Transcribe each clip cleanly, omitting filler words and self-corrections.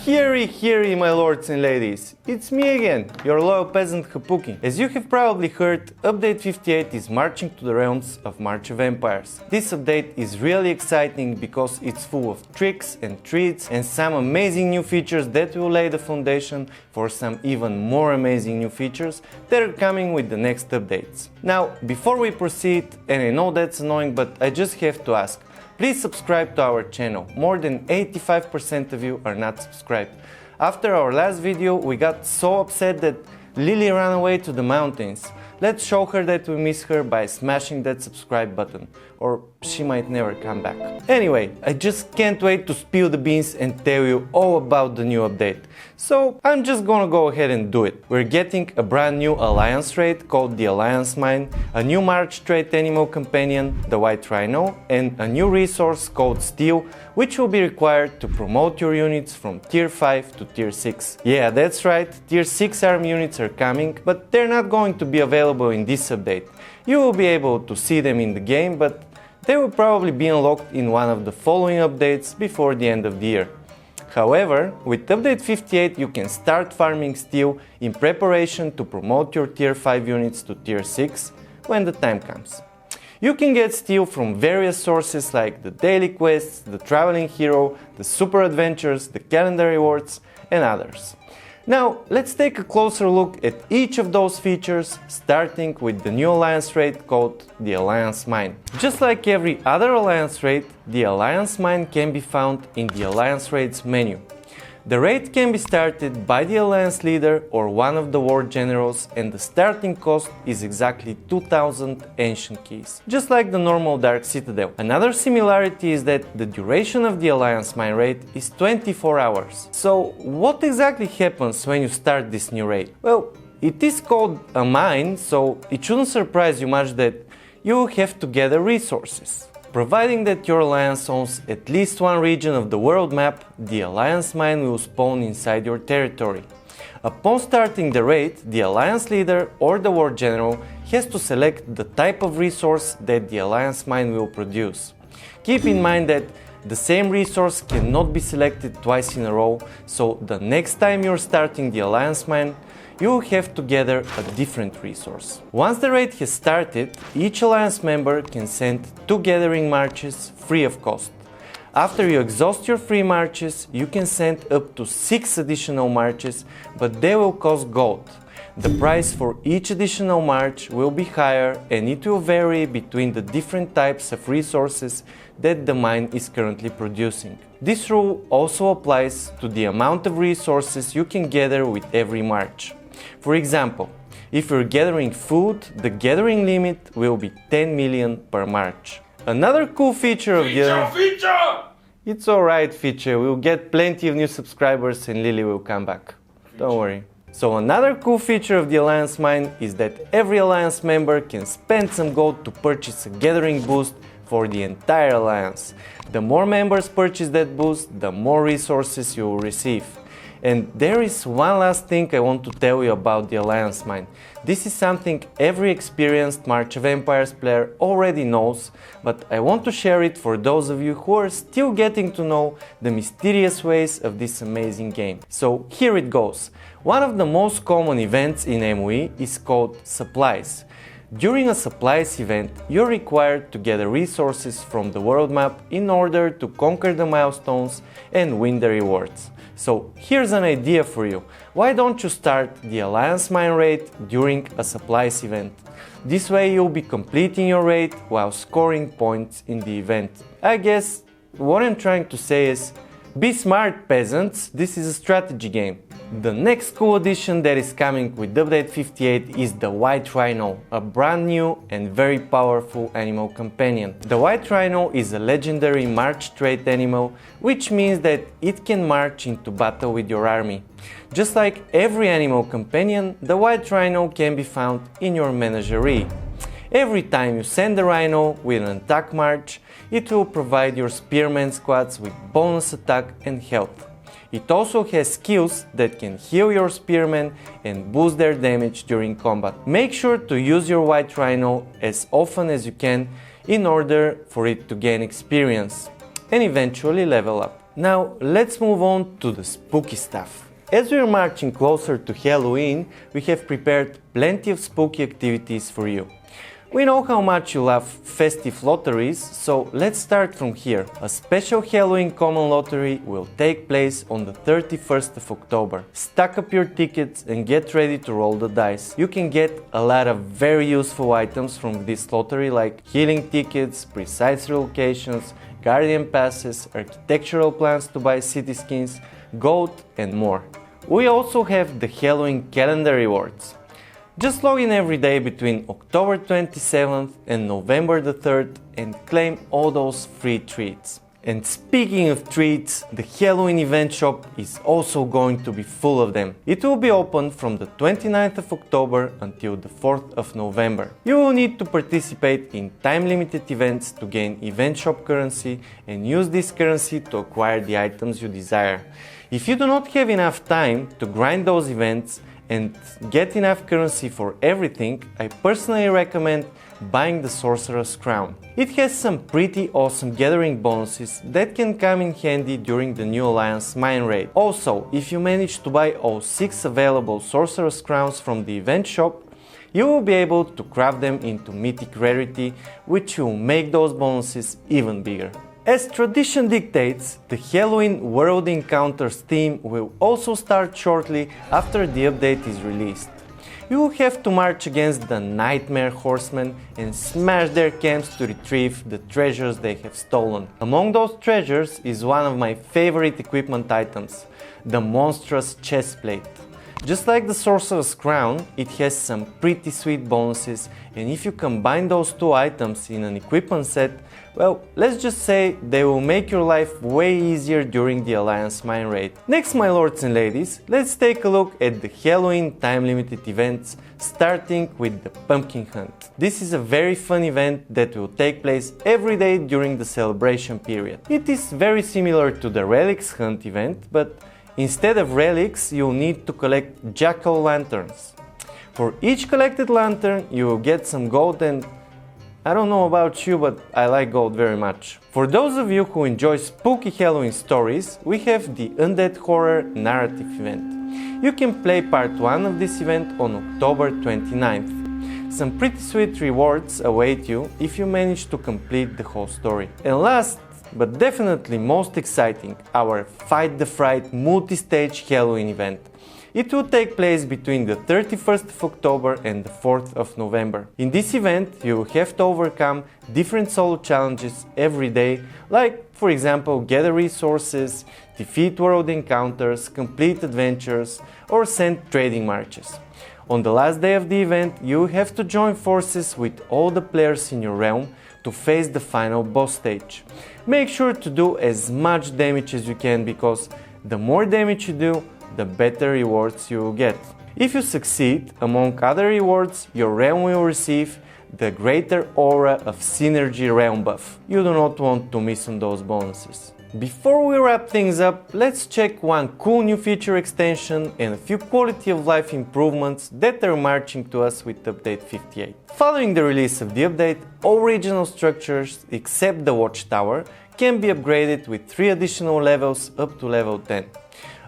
Heary, my lords and ladies, it's me again, your loyal peasant Hapuki. As you have probably heard, Update 58 is marching to the realms of March of Empires. This update is really exciting because it's full of tricks and treats and some amazing new features that will lay the foundation for some even more amazing new features that are coming with the next updates. Now, before we proceed, and I know that's annoying, but I just have to ask, please subscribe to our channel. More than 85% of you are not subscribed. After our last video, we got so upset that Lily ran away to the mountains. Let's show her that we miss her by smashing that subscribe button, or she might never come back. Anyway, I just can't wait to spill the beans and tell you all about the new update. So I'm just gonna go ahead and do it. We're getting a brand new alliance raid called the Alliance Mine, a new March trait animal companion, the White Rhino, and a new resource called Steel, which will be required to promote your units from tier 5 to tier 6. Yeah, that's right, tier 6 arm units are coming, but they're not going to be available in this update. You will be able to see them in the game, but they will probably be unlocked in one of the following updates before the end of the year. However, with Update 58 you can start farming steel in preparation to promote your tier 5 units to tier 6 when the time comes. You can get steel from various sources like the daily quests, the traveling hero, the super adventures, the calendar rewards and others. Now, let's take a closer look at each of those features, starting with the new alliance raid called the Alliance Mine. Just like every other alliance raid, the Alliance Mine can be found in the Alliance Raids menu. The raid can be started by the alliance leader or one of the war generals, and the starting cost is exactly 2000 ancient keys, just like the normal Dark Citadel. Another similarity is that the duration of the Alliance Mine raid is 24 hours. So what exactly happens when you start this new raid? Well, it is called a mine, so it shouldn't surprise you much that you have to gather resources. Providing that your alliance owns at least one region of the world map, the Alliance Mine will spawn inside your territory. Upon starting the raid, the alliance leader or the war general has to select the type of resource that the Alliance Mine will produce. Keep in mind that the same resource cannot be selected twice in a row, so the next time you're starting the Alliance Mine, you will have to gather a different resource. Once the raid has started, each alliance member can send 2 gathering marches free of cost. After you exhaust your free marches, you can send up to 6 additional marches, but they will cost gold. The price for each additional march will be higher and it will vary between the different types of resources that the mine is currently producing. This rule also applies to the amount of resources you can gather with every march. For example, if you're gathering food, the gathering limit will be 10 million per march. Another cool feature of the... It's alright, feature, we'll get plenty of new subscribers and Lily will come back. Don't worry. So another cool feature of the Alliance Mine is that every alliance member can spend some gold to purchase a gathering boost for the entire alliance. The more members purchase that boost, the more resources you will receive. And there is one last thing I want to tell you about the Alliance Mine. This is something every experienced March of Empires player already knows, but I want to share it for those of you who are still getting to know the mysterious ways of this amazing game. So here it goes. One of the most common events in MOE is called supplies. During a supplies event, you're required to gather resources from the world map in order to conquer the milestones and win the rewards. So here's an idea for you. Why don't you start the Alliance Mine raid during a supplies event? This way you'll be completing your raid while scoring points in the event. I guess what I'm trying to say is, be smart, peasants, this is a strategy game. The next cool addition that is coming with Update 58 is the White Rhino, a brand new and very powerful animal companion. The White Rhino is a legendary march trait animal, which means that it can march into battle with your army. Just like every animal companion, the White Rhino can be found in your menagerie. Every time you send the Rhino with an attack march, it will provide your spearman squads with bonus attack and health. It also has skills that can heal your spearmen and boost their damage during combat. Make sure to use your White Rhino as often as you can in order for it to gain experience and eventually level up. Now let's move on to the spooky stuff. As we are marching closer to Halloween, we have prepared plenty of spooky activities for you. We know how much you love festive lotteries, so let's start from here. A special Halloween common lottery will take place on the 31st of October. Stack up your tickets and get ready to roll the dice. You can get a lot of very useful items from this lottery, like healing tickets, precise relocations, guardian passes, architectural plans to buy city skins, gold and more. We also have the Halloween calendar rewards. Just log in every day between October 27th and November the 3rd and claim all those free treats. And speaking of treats, the Halloween event shop is also going to be full of them. It will be open from the 29th of October until the 4th of November. You will need to participate in time-limited events to gain event shop currency and use this currency to acquire the items you desire. If you do not have enough time to grind those events and get enough currency for everything, I personally recommend buying the Sorcerer's Crown. It has some pretty awesome gathering bonuses that can come in handy during the New Alliance mine raid. Also, if you manage to buy all 6 available Sorcerer's Crowns from the event shop, you will be able to craft them into mythic rarity, which will make those bonuses even bigger. As tradition dictates, the Halloween World Encounters theme will also start shortly after the update is released. You will have to march against the Nightmare Horsemen and smash their camps to retrieve the treasures they have stolen. Among those treasures is one of my favorite equipment items, the monstrous chestplate. Just like the Sorcerer's Crown, it has some pretty sweet bonuses, and if you combine those two items in an equipment set, well, let's just say they will make your life way easier during the Alliance mine raid. Next, my lords and ladies, let's take a look at the Halloween time-limited events, starting with the Pumpkin Hunt. This is a very fun event that will take place every day during the celebration period. It is very similar to the Relics Hunt event, but instead of relics, you'll need to collect jack-o'-lanterns. For each collected lantern, you will get some gold, and I don't know about you, but I like gold very much. For those of you who enjoy spooky Halloween stories, we have the Undead Horror Narrative event. You can play part 1 of this event on October 29th. Some pretty sweet rewards await you if you manage to complete the whole story. And last, but definitely most exciting, our Fight the Fright multi-stage Halloween event. It will take place between the 31st of October and the 4th of November. In this event, you will have to overcome different solo challenges every day, like, for example, gather resources, defeat world encounters, complete adventures, or send trading marches. On the last day of the event, you will have to join forces with all the players in your realm to face the final boss stage. Make sure to do as much damage as you can, because the more damage you do, the better rewards you will get. If you succeed, among other rewards, your realm will receive the Greater Aura of Synergy realm buff. You do not want to miss on those bonuses. Before we wrap things up, let's check one cool new feature extension and a few quality of life improvements that are marching to us with update 58. Following the release of the update, all regional structures except the Watchtower can be upgraded with 3 additional levels up to level 10.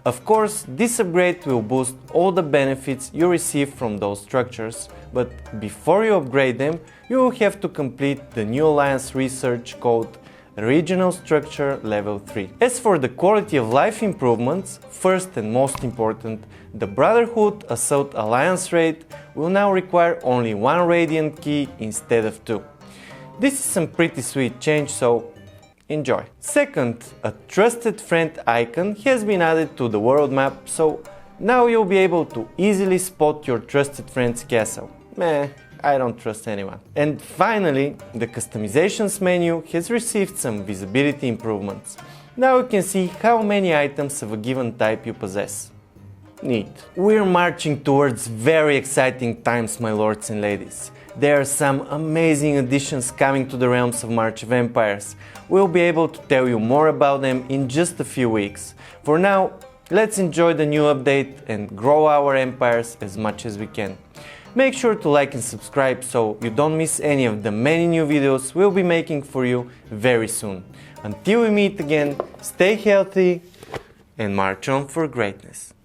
Of course, this upgrade will boost all the benefits you receive from those structures, but before you upgrade them, you will have to complete the New Alliance research called Regional Structure Level 3. As for the quality of life improvements, first and most important, the Brotherhood Assault Alliance raid will now require only 1 Radiant key instead of 2. This is some pretty sweet change, so enjoy. Second, a trusted friend icon has been added to the world map, so now you'll be able to easily spot your trusted friend's castle. Meh, I don't trust anyone. And finally, the customizations menu has received some visibility improvements. Now you can see how many items of a given type you possess. Neat. We're marching towards very exciting times, my lords and ladies. There are some amazing additions coming to the realms of March of Empires. We'll be able to tell you more about them in just a few weeks. For now, let's enjoy the new update and grow our empires as much as we can. Make sure to like and subscribe so you don't miss any of the many new videos we'll be making for you very soon. Until we meet again, stay healthy and march on for greatness.